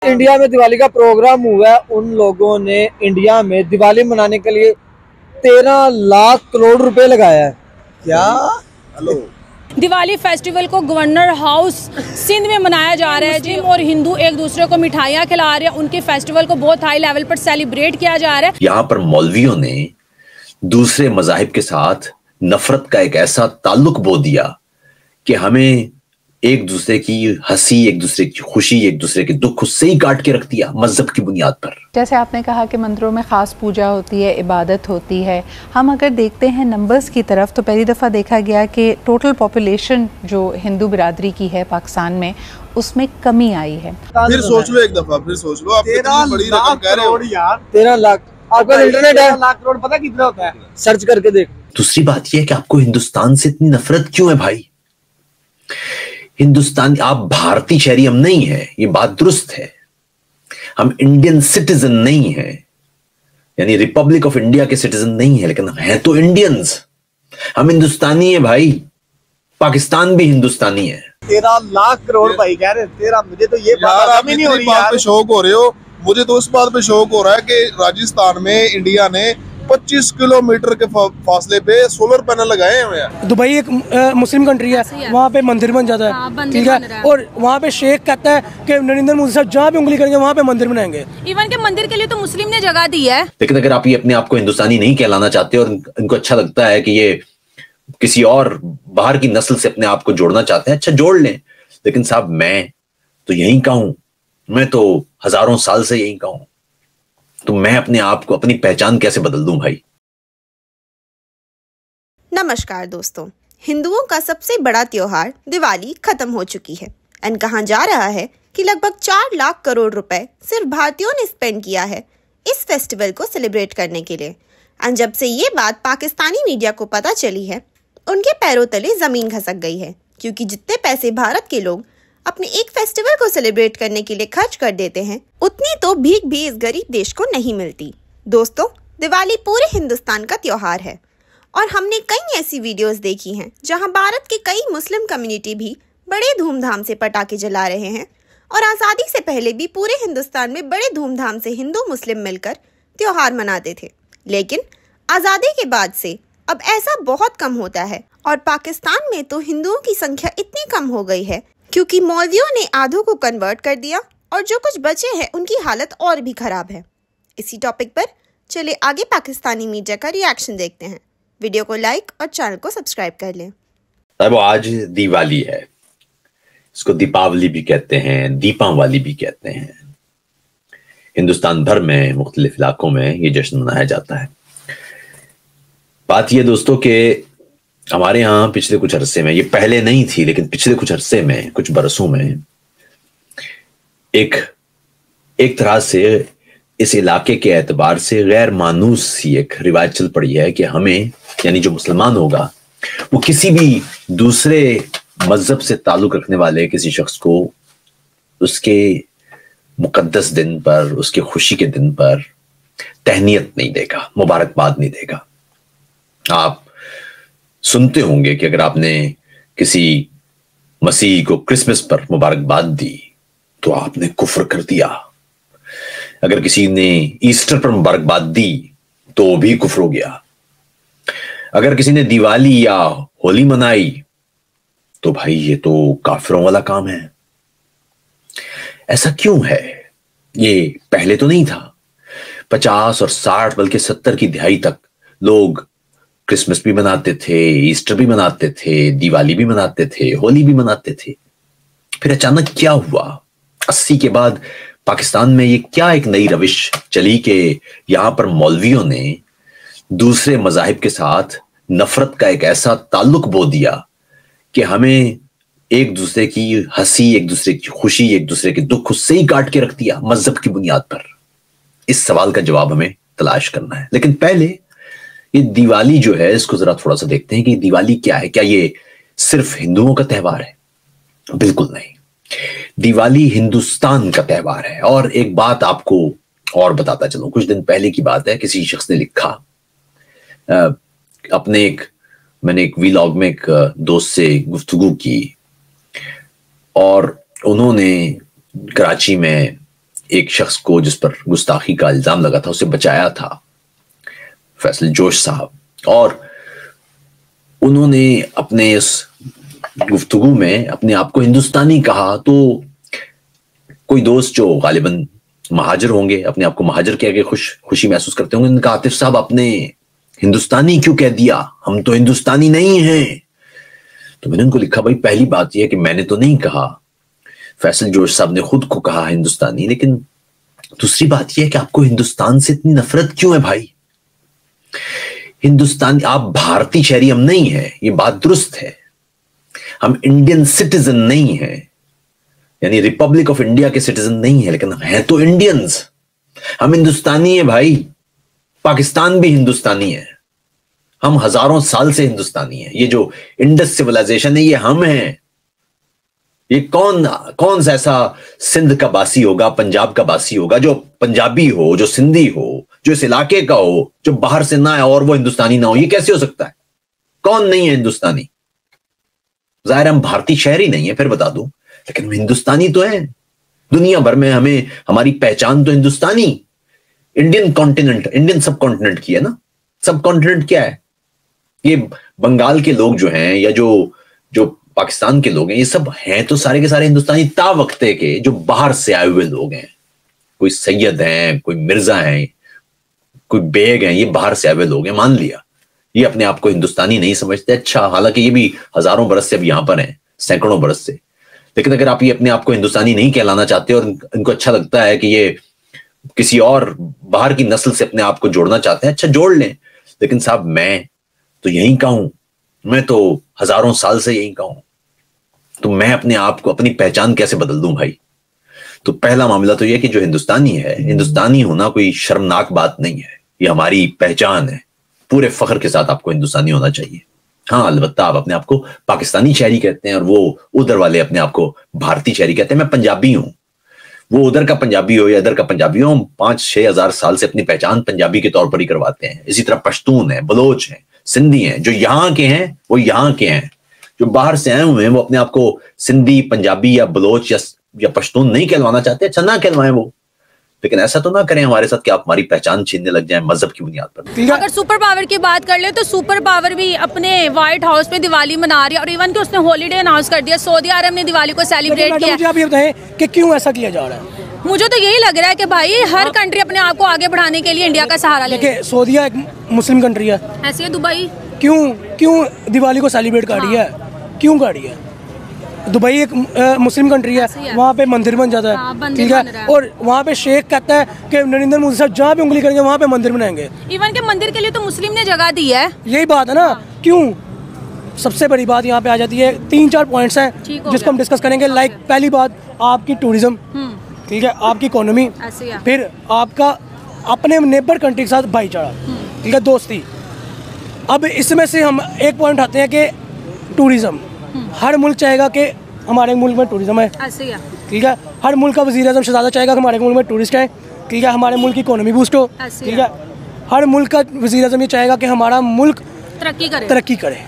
India में दिवाली का programme हुआ है, उन लोगों ने इंडिया में दिवाली मनाने के लिए 13 लाख करोड़ रुपए लगाया है। क्या? हेलो, दिवाली फेस्टिवल को गवर्नर हाउस सिंध में मनाया जा रहा है। मुस्लिम और हिंदू एक दूसरे को मिठाइयाँ खिला रहे हैं, उनके फेस्टिवल को बहुत हाई लेवल पर सेलिब्रेट किया जा रहा है। यहाँ पर मौलवियों ने दूसरे मजाहिब के साथ नफरत का एक ऐसा ताल्लुक बो दिया कि हमें एक दूसरे की हंसी, एक दूसरे की खुशी, एक दूसरे के दुख उससे ही काट के रख दिया मजहब की बुनियाद पर। जैसे आपने कहा कि मंदिरों में ख़ास पूजा होती है, इबादत होती है। हम अगर देखते हैं नंबर्स की तरफ तो पहली दफ़ा देखा गया कि टोटल पॉपुलेशन जो हिंदू बिरादरी की है पाकिस्तान में, उसमें कमी आई है। फिर सोच लो, एक दफ़ा फिर सोच लो, आप कितनी बड़ी रकम कह रहे हो यार। 13 लाख, आपका इंटरनेट है? लाख करोड़ पता कितना होता है? सर्च करके देख। दूसरी बात यह है कि आपको हिंदुस्तान से इतनी नफरत क्यों है भाई? हिंदुस्तान, आप भारतीय शहरी हम नहीं है, ये बात दुरुस्त है। हम इंडियन सिटीजन नहीं है, यानी रिपब्लिक ऑफ इंडिया के सिटीजन नहीं है, लेकिन हैं तो इंडियंस। हम हिंदुस्तानी है भाई, पाकिस्तान भी हिंदुस्तानी है। 13 लाख करोड़ भाई कह रहे 13। मुझे तो ये बात आप नहीं हो रही बात पे शौक हो रहे हो। मुझे तो इस बात पे शौक हो रहा है कि राजस्थान में इंडिया ने 25 किलोमीटर के फासले पे सोलर पैनल लगाए हुए हैं। दुबई एक मुस्लिम कंट्री है, वहाँ पे मंदिर बन जाता है, ठीक है। और वहाँ पे शेख कहता है कि नरेंद्र मोदी साहब जहाँ पे उंगली करेंगे वहाँ पे मंदिर बनाएंगे। इवन के मंदिर के लिए तो मुस्लिम ने जगह दी है। लेकिन अगर आप ये अपने आप को हिंदुस्तानी नहीं कहलाना चाहते और इनको अच्छा लगता है कि ये किसी और बाहर की नस्ल से अपने आप को जोड़ना चाहते हैं, अच्छा जोड़ लें। लेकिन साहब मैं तो यहीं का हूं, मैं तो हजारों साल से यहीं का हूं, तो मैं अपने आप को, अपनी पहचान कैसे बदल दूं भाई? नमस्कार दोस्तों, हिंदुओं का सबसे बड़ा त्योहार दिवाली खत्म हो चुकी है एंड कहा जा रहा है कि लगभग 4 लाख करोड़ रुपए सिर्फ भारतीयों ने स्पेंड किया है इस फेस्टिवल को सेलिब्रेट करने के लिए। एंड जब से ये बात पाकिस्तानी मीडिया को पता चली है, उनके पैरों तले जमीन खसक गई है, क्योंकि जितने पैसे भारत के लोग अपने एक फेस्टिवल को सेलिब्रेट करने के लिए खर्च कर देते हैं, उतनी तो भीख भी इस गरीब देश को नहीं मिलती। दोस्तों, दिवाली पूरे हिंदुस्तान का त्योहार है और हमने कई ऐसी वीडियोस देखी हैं जहां भारत के कई मुस्लिम कम्युनिटी भी बड़े धूमधाम से पटाखे जला रहे हैं और आज़ादी से पहले भी पूरे हिंदुस्तान में बड़े धूमधाम से हिंदू मुस्लिम मिलकर त्योहार मनाते थे। लेकिन आज़ादी के बाद से अब ऐसा बहुत कम होता है और पाकिस्तान में तो हिंदुओं की संख्या इतनी कम हो गई है क्योंकि मौलवियों ने आधों को कन्वर्ट कर दिया और जो कुछ बचे हैं उनकी हालत और भी खराब है। इसी टॉपिक पर चले आगे पाकिस्तानी मीडिया का रिएक्शन देखते हैं। वीडियो को लाइक और चैनल को सब्सक्राइब कर लें। अब आज दिवाली है, इसको दीपावली भी कहते हैं, दीपावली भी कहते हैं। हिंदुस्तान भर में मुख्तलिफ इलाकों में ये जश्न मनाया जाता है। बात यह दोस्तों कि हमारे यहाँ पिछले कुछ अरसे में, ये पहले नहीं थी लेकिन पिछले कुछ अरसे में, कुछ बरसों में एक तरह से इस इलाके के एतबार से गैर मानूस सी एक रिवायत चल पड़ी है कि हमें, यानी जो मुसलमान होगा वो किसी भी दूसरे मजहब से ताल्लुक रखने वाले किसी शख्स को उसके मुकद्दस दिन पर, उसके खुशी के दिन पर तहनीयत नहीं देगा, मुबारकबाद नहीं देगा। आप सुनते होंगे कि अगर आपने किसी मसीह को क्रिसमस पर मुबारकबाद दी तो आपने कुफ्र कर दिया। अगर किसी ने ईस्टर पर मुबारकबाद दी तो भी कुफ्र हो गया। अगर किसी ने दिवाली या होली मनाई तो भाई ये तो काफिरों वाला काम है। ऐसा क्यों है? ये पहले तो नहीं था। 50 और 60 बल्कि 70 की दिहाई तक लोग क्रिसमस भी मनाते थे, ईस्टर भी मनाते थे, दिवाली भी मनाते थे, होली भी मनाते थे। फिर अचानक क्या हुआ? 80 के बाद पाकिस्तान में ये क्या एक नई रविश चली कि यहां पर मौलवियों ने दूसरे मजाहिब के साथ नफरत का एक ऐसा ताल्लुक बो दिया कि हमें एक दूसरे की हंसी, एक दूसरे की खुशी, एक दूसरे के दुख उससे ही काट के रख दिया मजहब की बुनियाद पर। इस सवाल का जवाब हमें तलाश करना है। लेकिन पहले ये दिवाली जो है, इसको जरा थोड़ा सा देखते हैं कि दिवाली क्या है। क्या ये सिर्फ हिंदुओं का त्यौहार है? बिल्कुल नहीं। दिवाली हिंदुस्तान का त्यौहार है। और एक बात आपको और बताता चलूं, कुछ दिन पहले की बात है, किसी शख्स ने लिखा मैंने एक वीलॉग में एक दोस्त से गुफ्तगू की और उन्होंने कराची में एक शख्स को जिस पर गुस्ताखी का इल्जाम लगा था उसे बचाया था, फैसल जोश साहब। और उन्होंने अपने इस गुफ्तगू में अपने आप को हिंदुस्तानी कहा। तो कोई दोस्त जो गालिबन महाजर होंगे, अपने आप को महाजर कह के खुशी महसूस करते होंगे, उन्होंने कहा आतिफ साहब आपने हिंदुस्तानी क्यों कह दिया, हम तो हिंदुस्तानी नहीं हैं। तो मैंने उनको लिखा भाई पहली बात यह है कि मैंने तो नहीं कहा, फैसल जोश साहब ने खुद को कहा हिंदुस्तानी। लेकिन दूसरी बात यह है कि आपको हिंदुस्तान से इतनी नफरत क्यों है भाई? हिंदुस्तान, आप भारतीय शहरी हम नहीं है, ये बात दुरुस्त है। हम इंडियन सिटीजन नहीं है, यानी रिपब्लिक ऑफ इंडिया के सिटीजन नहीं है, लेकिन हम हैं तो इंडियंस। हम हिंदुस्तानी है भाई, पाकिस्तान भी हिंदुस्तानी है, हम हजारों साल से हिंदुस्तानी है। ये जो इंडस सिविलाइजेशन है ये हम हैं। ये कौन सा ऐसा सिंध का बासी होगा, पंजाब का बासी होगा, जो पंजाबी हो, जो सिंधी हो, जो इस इलाके का हो, जो बाहर से ना है और वो हिंदुस्तानी ना हो? ये कैसे हो सकता है? कौन नहीं है हिंदुस्तानी? जाहिर हम भारतीय शहरी नहीं है, फिर बता दूं, लेकिन हम हिंदुस्तानी तो हैं। दुनिया भर में हमें हमारी पहचान तो हिंदुस्तानी, इंडियन कॉन्टिनेंट, इंडियन सब कॉन्टिनेंट की है ना। सब कॉन्टिनेंट क्या है? ये बंगाल के लोग जो हैं या जो पाकिस्तान के लोग हैं, ये सब हैं तो सारे के सारे हिंदुस्तानी ता वक्ते के, जो बाहर से आए हुए लोग हैं। कोई सैयद हैं, कोई मिर्जा हैं, कोई बेग हैं, ये बाहर से आए हुए लोग हैं। मान लिया ये अपने आप को हिंदुस्तानी नहीं समझते, अच्छा, हालांकि ये भी हजारों बरस से अब यहां पर हैं, सैकड़ों बरस से। लेकिन अगर आप ये अपने आप को हिंदुस्तानी नहीं कहलाना चाहते और इनको अच्छा लगता है कि ये किसी और बाहर की नस्ल से अपने आप को जोड़ना चाहते हैं, अच्छा जोड़ लें। लेकिन साहब मैं तो यहीं का हूं, मैं तो हजारों साल से यहीं का हूं, तो मैं अपने आप को, अपनी पहचान कैसे बदल दूं भाई? तो पहला मामला तो यह कि जो हिंदुस्तानी है, हिंदुस्तानी होना कोई शर्मनाक बात नहीं है, ये हमारी पहचान है। पूरे फख्र के साथ आपको हिंदुस्तानी होना चाहिए। हाँ, अलबत्ता आप अपने आप को पाकिस्तानी शहरी कहते हैं और वो उधर वाले अपने आप को भारतीय शहरी कहते हैं। मैं पंजाबी हूं, वो उधर का पंजाबी हो या इधर का पंजाबी हो, हम 5-6 हजार साल से अपनी पहचान पंजाबी के तौर पर ही करवाते हैं। इसी तरह पश्तून है, बलोच है, सिंधी हैं, जो यहाँ के हैं वो यहाँ के हैं। जो बाहर से आए हुए हैं वो अपने आप को सिंधी, पंजाबी या बलोच या पश्तून नहीं कहलवाना चाहते, अच्छा ना कहलवाएं वो, लेकिन ऐसा तो ना करें हमारे साथ कि आप हमारी पहचान छीनने लग जाएं मजहब की बुनियाद पर। अगर सुपर पावर की बात कर ले तो सुपर पावर भी अपने व्हाइट हाउस में दिवाली मना रही है और इवन कि उसने हॉलीडे अनाउंस कर दिया। सऊदी अरब ने दिवाली को सेलिब्रेट किया। मुझे आप ये बताएं कि क्यों ऐसा किया जा रहा है? मुझे तो यही लग रहा है कि भाई हर कंट्री अपने आप को आगे बढ़ाने के लिए इंडिया का सहारा ले। देखिए, सऊदीया एक मुस्लिम कंट्री है, ऐसे है दुबई। क्यों दिवाली को सेलिब्रेट कर रही है? क्यों कर रही है? दुबई एक मुस्लिम कंट्री है, वहाँ पे मंदिर बन जाता है, ठीक है, और वहाँ पे शेख कहता है कि नरेंद्र मोदी साहब जहाँ पे उंगली करेंगे वहाँ पे मंदिर बनाएंगे। इवन के मंदिर के लिए तो मुस्लिम ने जगह दी है। यही बात है ना। क्यों? सबसे बड़ी बात यहाँ पे आ जाती है, 3-4 पॉइंट्स हैं जिसको हम डिस्कस करेंगे। लाइक पहली बात आपकी टूरिज्म, ठीक है, आपकी इकोनॉमी, फिर आपका अपने नेबर कंट्री के साथ भाईचारा, ठीक है, दोस्ती। अब इसमें से हम एक पॉइंट आते हैं कि टूरिज्म। हर मुल्क चाहेगा कि हमारे मुल्क में टूरिज्म है, ठीक है। हर मुल्क का वज़ीर-ए-आज़म शहज़ादा चाहेगा कि हमारे मुल्क में टूरिस्ट है, ठीक है, हमारे मुल्क की इकोनॉमी बूस्ट हो, ठीक है। हर मुल्क का वज़ीर-ए-आज़म ये चाहेगा कि हमारा मुल्क तरक्की करे।